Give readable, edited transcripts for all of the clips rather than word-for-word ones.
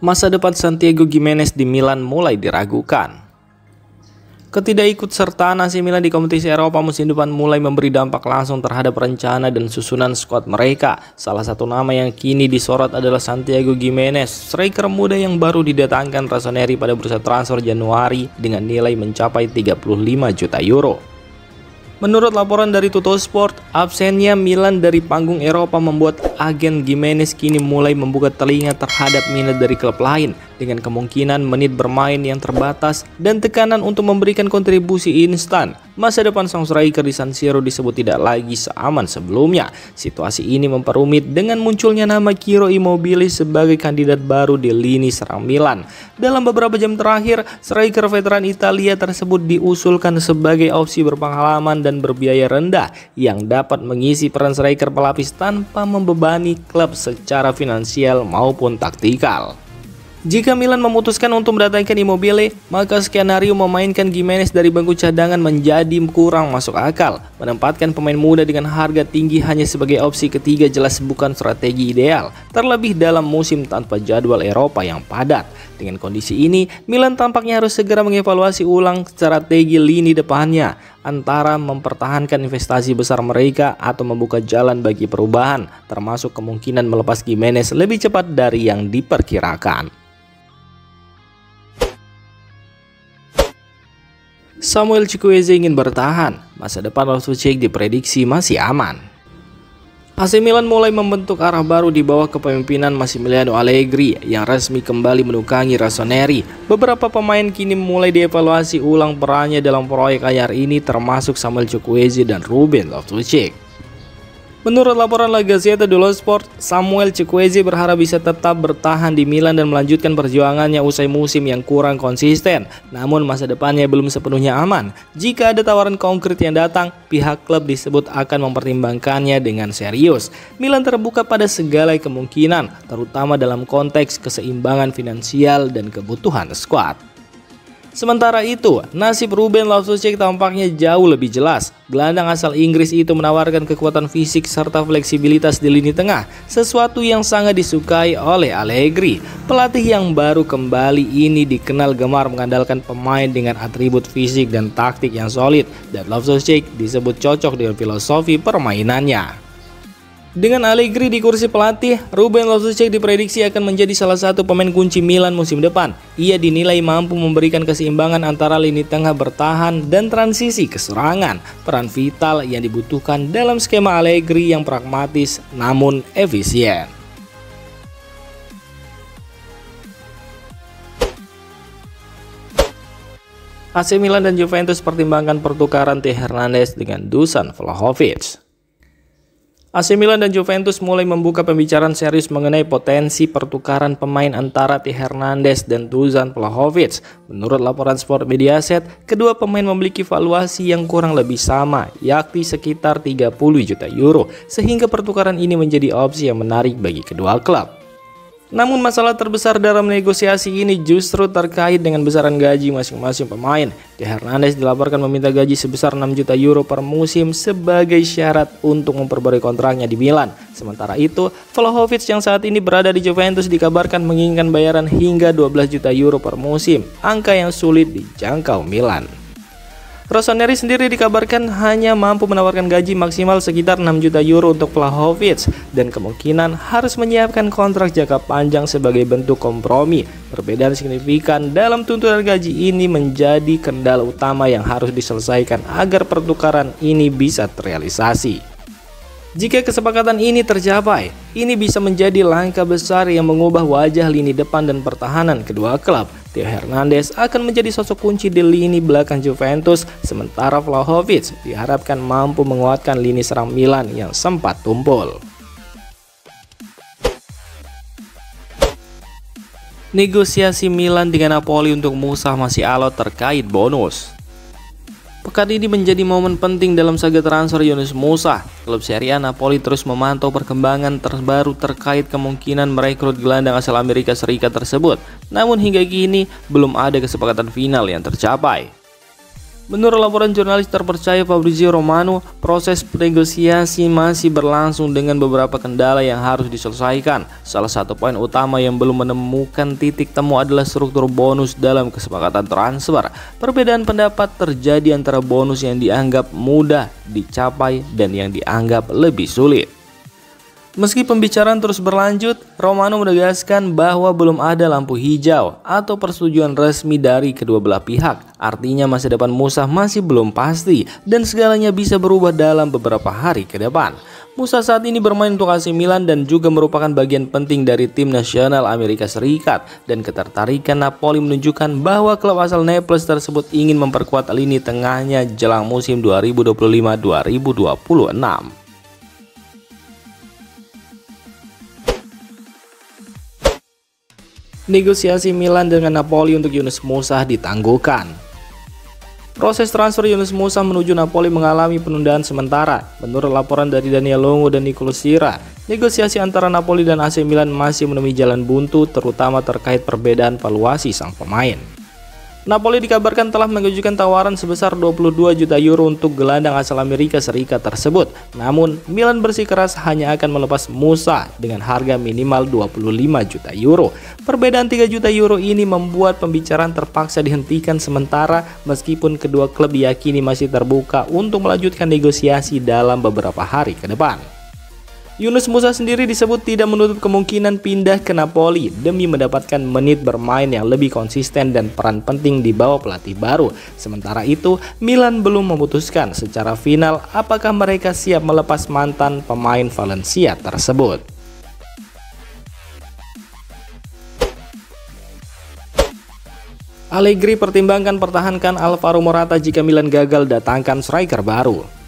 Masa depan Santiago Giménez di Milan mulai diragukan. Ketidakikutsertaan AC Milan di kompetisi Eropa musim depan mulai memberi dampak langsung terhadap rencana dan susunan skuad mereka. Salah satu nama yang kini disorot adalah Santiago Giménez, striker muda yang baru didatangkan Rossoneri pada bursa transfer Januari dengan nilai mencapai 35 juta euro. Menurut laporan dari Tuttosport, absennya Milan dari panggung Eropa membuat agen Giménez kini mulai membuka telinga terhadap minat dari klub lain, dengan kemungkinan menit bermain yang terbatas dan tekanan untuk memberikan kontribusi instan. Masa depan sang striker di San Siro disebut tidak lagi seaman sebelumnya. Situasi ini memperumit dengan munculnya nama Ciro Immobile sebagai kandidat baru di lini serang Milan. Dalam beberapa jam terakhir, striker veteran Italia tersebut diusulkan sebagai opsi berpengalaman dan berbiaya rendah yang dapat mengisi peran striker pelapis tanpa membebani klub secara finansial maupun taktikal. Jika Milan memutuskan untuk mendatangkan Immobile, maka skenario memainkan Giménez dari bangku cadangan menjadi kurang masuk akal. Menempatkan pemain muda dengan harga tinggi hanya sebagai opsi ketiga jelas bukan strategi ideal, terlebih dalam musim tanpa jadwal Eropa yang padat. Dengan kondisi ini, Milan tampaknya harus segera mengevaluasi ulang strategi lini depannya, antara mempertahankan investasi besar mereka atau membuka jalan bagi perubahan, termasuk kemungkinan melepas Giménez lebih cepat dari yang diperkirakan. Samuel Chukwueze ingin bertahan, masa depan Loftus-Cheek diprediksi masih aman. AC Milan mulai membentuk arah baru di bawah kepemimpinan Massimiliano Allegri yang resmi kembali menukangi Rossoneri. Beberapa pemain kini mulai dievaluasi ulang perannya dalam proyek anyar ini, termasuk Samuel Chukwueze dan Ruben Loftus-Cheek. Menurut laporan La Gazzetta dello Sport, Samuel Chukwueze berharap bisa tetap bertahan di Milan dan melanjutkan perjuangannya usai musim yang kurang konsisten. Namun masa depannya belum sepenuhnya aman. Jika ada tawaran konkret yang datang, pihak klub disebut akan mempertimbangkannya dengan serius. Milan terbuka pada segala kemungkinan, terutama dalam konteks keseimbangan finansial dan kebutuhan skuad. Sementara itu, nasib Ruben Loftus-Cheek tampaknya jauh lebih jelas. Gelandang asal Inggris itu menawarkan kekuatan fisik serta fleksibilitas di lini tengah, sesuatu yang sangat disukai oleh Allegri. Pelatih yang baru kembali ini dikenal gemar mengandalkan pemain dengan atribut fisik dan taktik yang solid, dan Loftus-Cheek disebut cocok dengan filosofi permainannya. Dengan Allegri di kursi pelatih, Ruben Loftus-Cheek diprediksi akan menjadi salah satu pemain kunci Milan musim depan. Ia dinilai mampu memberikan keseimbangan antara lini tengah bertahan dan transisi ke serangan, peran vital yang dibutuhkan dalam skema Allegri yang pragmatis namun efisien. AC Milan dan Juventus pertimbangkan pertukaran Theo Hernandez dengan Dusan Vlahovic. AC Milan dan Juventus mulai membuka pembicaraan serius mengenai potensi pertukaran pemain antara Theo Hernandez dan Dusan Vlahovic. Menurut laporan Sport Mediaset, kedua pemain memiliki valuasi yang kurang lebih sama, yakni sekitar 30 juta euro, sehingga pertukaran ini menjadi opsi yang menarik bagi kedua klub. Namun masalah terbesar dalam negosiasi ini justru terkait dengan besaran gaji masing-masing pemain. Theo Hernandez dilaporkan meminta gaji sebesar 6 juta euro per musim sebagai syarat untuk memperbarui kontraknya di Milan. Sementara itu, Vlahovic yang saat ini berada di Juventus dikabarkan menginginkan bayaran hingga 12 juta euro per musim, angka yang sulit dijangkau Milan. Rossoneri sendiri dikabarkan hanya mampu menawarkan gaji maksimal sekitar 6 juta euro untuk Vlahovic dan kemungkinan harus menyiapkan kontrak jangka panjang sebagai bentuk kompromi. Perbedaan signifikan dalam tuntutan gaji ini menjadi kendala utama yang harus diselesaikan agar pertukaran ini bisa terrealisasi. Jika kesepakatan ini tercapai, ini bisa menjadi langkah besar yang mengubah wajah lini depan dan pertahanan kedua klub. Theo Hernandez akan menjadi sosok kunci di lini belakang Juventus, sementara Vlahovic diharapkan mampu menguatkan lini serang Milan yang sempat tumpul. Negosiasi Milan dengan Napoli untuk Moussa masih alot terkait bonus. Pekan ini menjadi momen penting dalam saga transfer Yunus Moussa. Klub Serie A Napoli terus memantau perkembangan terbaru terkait kemungkinan merekrut gelandang asal Amerika Serikat tersebut. Namun hingga kini belum ada kesepakatan final yang tercapai. Menurut laporan jurnalis terpercaya Fabrizio Romano, proses negosiasi masih berlangsung dengan beberapa kendala yang harus diselesaikan. Salah satu poin utama yang belum menemukan titik temu adalah struktur bonus dalam kesepakatan transfer. Perbedaan pendapat terjadi antara bonus yang dianggap mudah dicapai dan yang dianggap lebih sulit. Meski pembicaraan terus berlanjut, Romano menegaskan bahwa belum ada lampu hijau atau persetujuan resmi dari kedua belah pihak. Artinya masa depan Musa masih belum pasti dan segalanya bisa berubah dalam beberapa hari ke depan. Musa saat ini bermain untuk AC Milan dan juga merupakan bagian penting dari tim nasional Amerika Serikat, dan ketertarikan Napoli menunjukkan bahwa klub asal Naples tersebut ingin memperkuat lini tengahnya jelang musim 2025-2026. Negosiasi Milan dengan Napoli untuk Yunus Musa ditangguhkan. Proses transfer Yunus Musa menuju Napoli mengalami penundaan sementara. Menurut laporan dari Daniel Longo dan Nicolo Sira, negosiasi antara Napoli dan AC Milan masih menemui jalan buntu, terutama terkait perbedaan valuasi sang pemain. Napoli dikabarkan telah mengajukan tawaran sebesar 22 juta euro untuk gelandang asal Amerika Serikat tersebut. Namun, Milan bersikeras hanya akan melepas Musa dengan harga minimal 25 juta euro. Perbedaan 3 juta euro ini membuat pembicaraan terpaksa dihentikan sementara, meskipun kedua klub diyakini masih terbuka untuk melanjutkan negosiasi dalam beberapa hari ke depan. Yunus Musa sendiri disebut tidak menutup kemungkinan pindah ke Napoli demi mendapatkan menit bermain yang lebih konsisten dan peran penting di bawah pelatih baru. Sementara itu, Milan belum memutuskan secara final apakah mereka siap melepas mantan pemain Valencia tersebut. Allegri pertimbangkan pertahankan Alvaro Morata jika Milan gagal datangkan striker baru.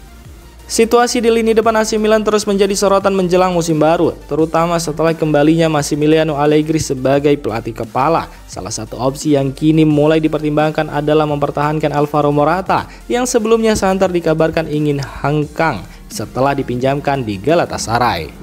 Situasi di lini depan AC Milan terus menjadi sorotan menjelang musim baru, terutama setelah kembalinya Massimiliano Allegri sebagai pelatih kepala. Salah satu opsi yang kini mulai dipertimbangkan adalah mempertahankan Alvaro Morata yang sebelumnya santer dikabarkan ingin hengkang setelah dipinjamkan di Galatasaray.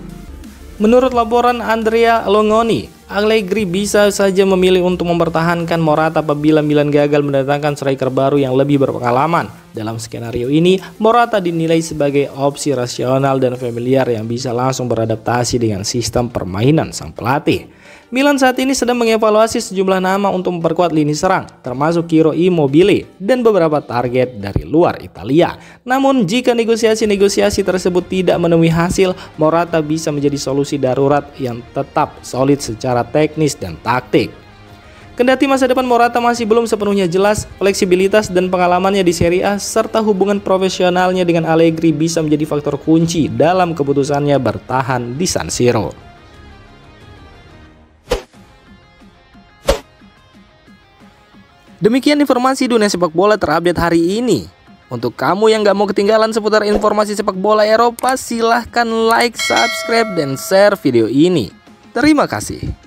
Menurut laporan Andrea Longoni, Allegri bisa saja memilih untuk mempertahankan Morata apabila Milan gagal mendatangkan striker baru yang lebih berpengalaman. Dalam skenario ini, Morata dinilai sebagai opsi rasional dan familiar yang bisa langsung beradaptasi dengan sistem permainan sang pelatih. Milan saat ini sedang mengevaluasi sejumlah nama untuk memperkuat lini serang, termasuk Ciro Immobile dan beberapa target dari luar Italia. Namun jika negosiasi-negosiasi tersebut tidak menemui hasil, Morata bisa menjadi solusi darurat yang tetap solid secara teknis dan taktik. Kendati masa depan Morata masih belum sepenuhnya jelas, fleksibilitas dan pengalamannya di Serie A serta hubungan profesionalnya dengan Allegri bisa menjadi faktor kunci dalam keputusannya bertahan di San Siro. Demikian informasi dunia sepak bola terupdate hari ini. Untuk kamu yang gak mau ketinggalan seputar informasi sepak bola Eropa, silahkan like, subscribe, dan share video ini. Terima kasih.